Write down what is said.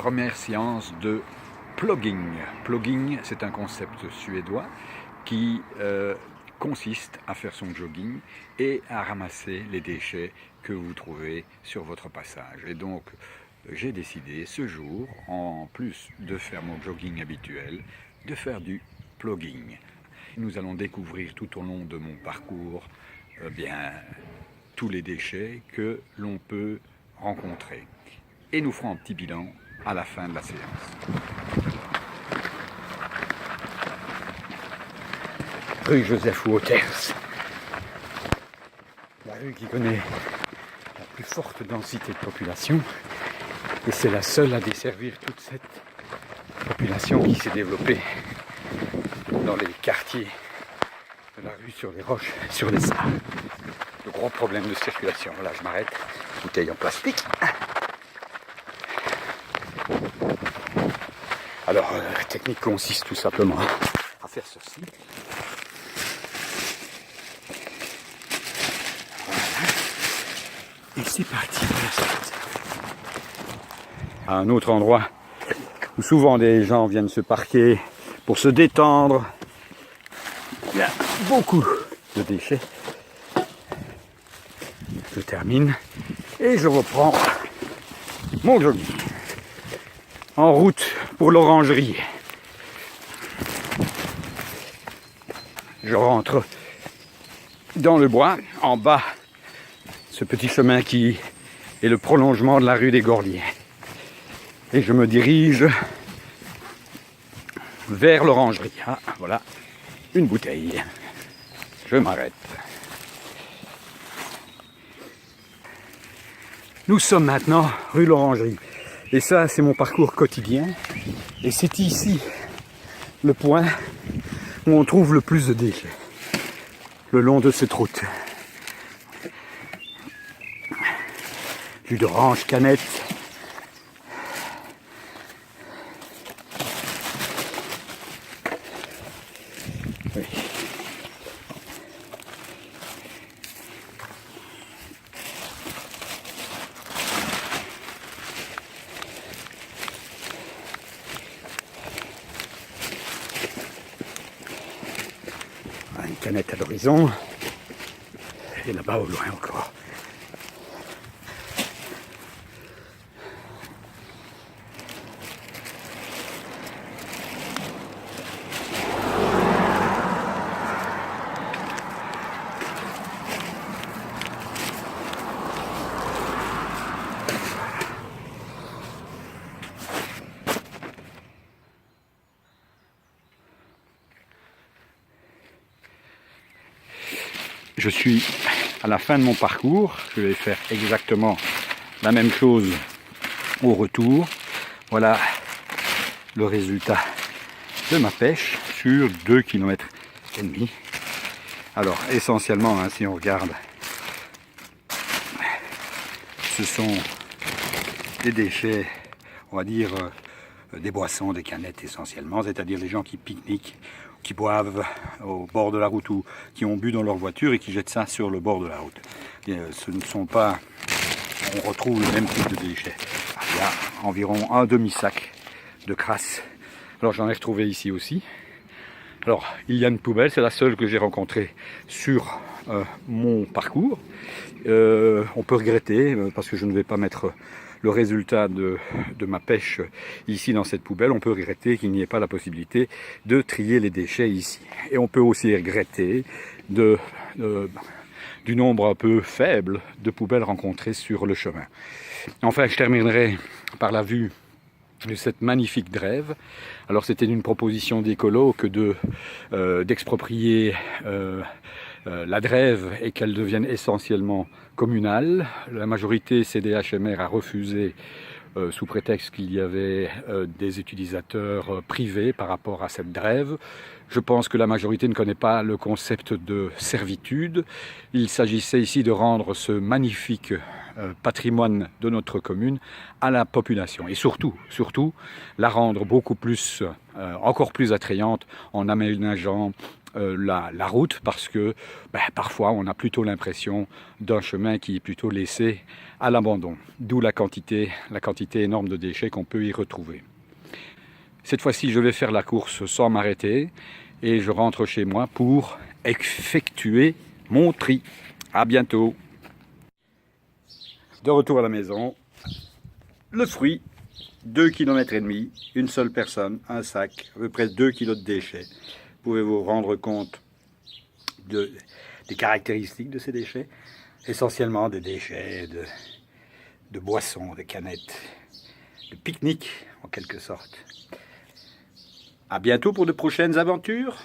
première séance de plogging. Plogging, c'est un concept suédois qui consiste à faire son jogging et à ramasser les déchets que vous trouvez sur votre passage. Et donc, j'ai décidé ce jour, en plus de faire mon jogging habituel, de faire du plogging. Nous allons découvrir tout au long de mon parcours tous les déchets que l'on peut rencontrer. Et nous ferons un petit bilan à la fin de la séance. Rue Joseph Wouters, la rue qui connaît la plus forte densité de population, et c'est la seule à desservir toute cette population qui s'est développée dans les quartiers de la rue, sur les roches, sur les sables. De gros problèmes de circulation. Là, je m'arrête. Bouteille en plastique. Alors, la technique consiste tout simplement à faire ceci. Voilà. Et c'est parti. À un autre endroit où souvent des gens viennent se parquer pour se détendre, il y a beaucoup de déchets. Je termine et je reprends mon jogging en route pour l'orangerie. Je rentre dans le bois, en bas, ce petit chemin qui est le prolongement de la rue des Gorliers. Et je me dirige vers l'orangerie. Ah, voilà, une bouteille. Je m'arrête. Nous sommes maintenant rue l'Orangerie. Et ça, c'est mon parcours quotidien. Et c'est ici le point où on trouve le plus de déchets. Le long de cette route. Jus d'orange, canettes. Oui. Une canette à l'horizon, et là-bas au loin encore. Je suis à la fin de mon parcours, je vais faire exactement la même chose au retour. Voilà le résultat de ma pêche sur 2,5 km. Alors essentiellement, si on regarde, ce sont des déchets, on va dire, des boissons, des canettes essentiellement, c'est-à-dire les gens qui pique-niquent, qui boivent au bord de la route ou qui ont bu dans leur voiture et qui jettent ça sur le bord de la route. Et ce ne sont pas... On retrouve le même type de déchets. Il y a environ un demi-sac de crasse. Alors j'en ai retrouvé ici aussi. Alors il y a une poubelle, c'est la seule que j'ai rencontrée sur mon parcours. On peut regretter parce que je ne vais pas mettre le résultat de ma pêche ici dans cette poubelle. On peut regretter qu'il n'y ait pas la possibilité de trier les déchets ici. Et on peut aussi regretter du nombre un peu faible de poubelles rencontrées sur le chemin. Enfin, je terminerai par la vue de cette magnifique drève. Alors c'était une proposition d'écolo que d'exproprier la drève et qu'elle devienne essentiellement communale. La majorité CDHMR a refusé sous prétexte qu'il y avait des utilisateurs privés par rapport à cette drève. Je pense que la majorité ne connaît pas le concept de servitude. Il s'agissait ici de rendre ce magnifique patrimoine de notre commune à la population. Et surtout, la rendre beaucoup plus, encore plus attrayante en aménageant la route, parce que parfois on a plutôt l'impression d'un chemin qui est plutôt laissé à l'abandon, d'où la quantité énorme de déchets qu'on peut y retrouver. Cette fois-ci, je vais faire la course sans m'arrêter et je rentre chez moi pour effectuer mon tri. À bientôt. De retour à la maison, le fruit, 2,5 km, une seule personne, un sac, à peu près 2 kg de déchets. Vous pouvez vous rendre compte des caractéristiques de ces déchets, essentiellement des déchets de boissons, de canettes, de pique-nique en quelque sorte. À bientôt pour de prochaines aventures.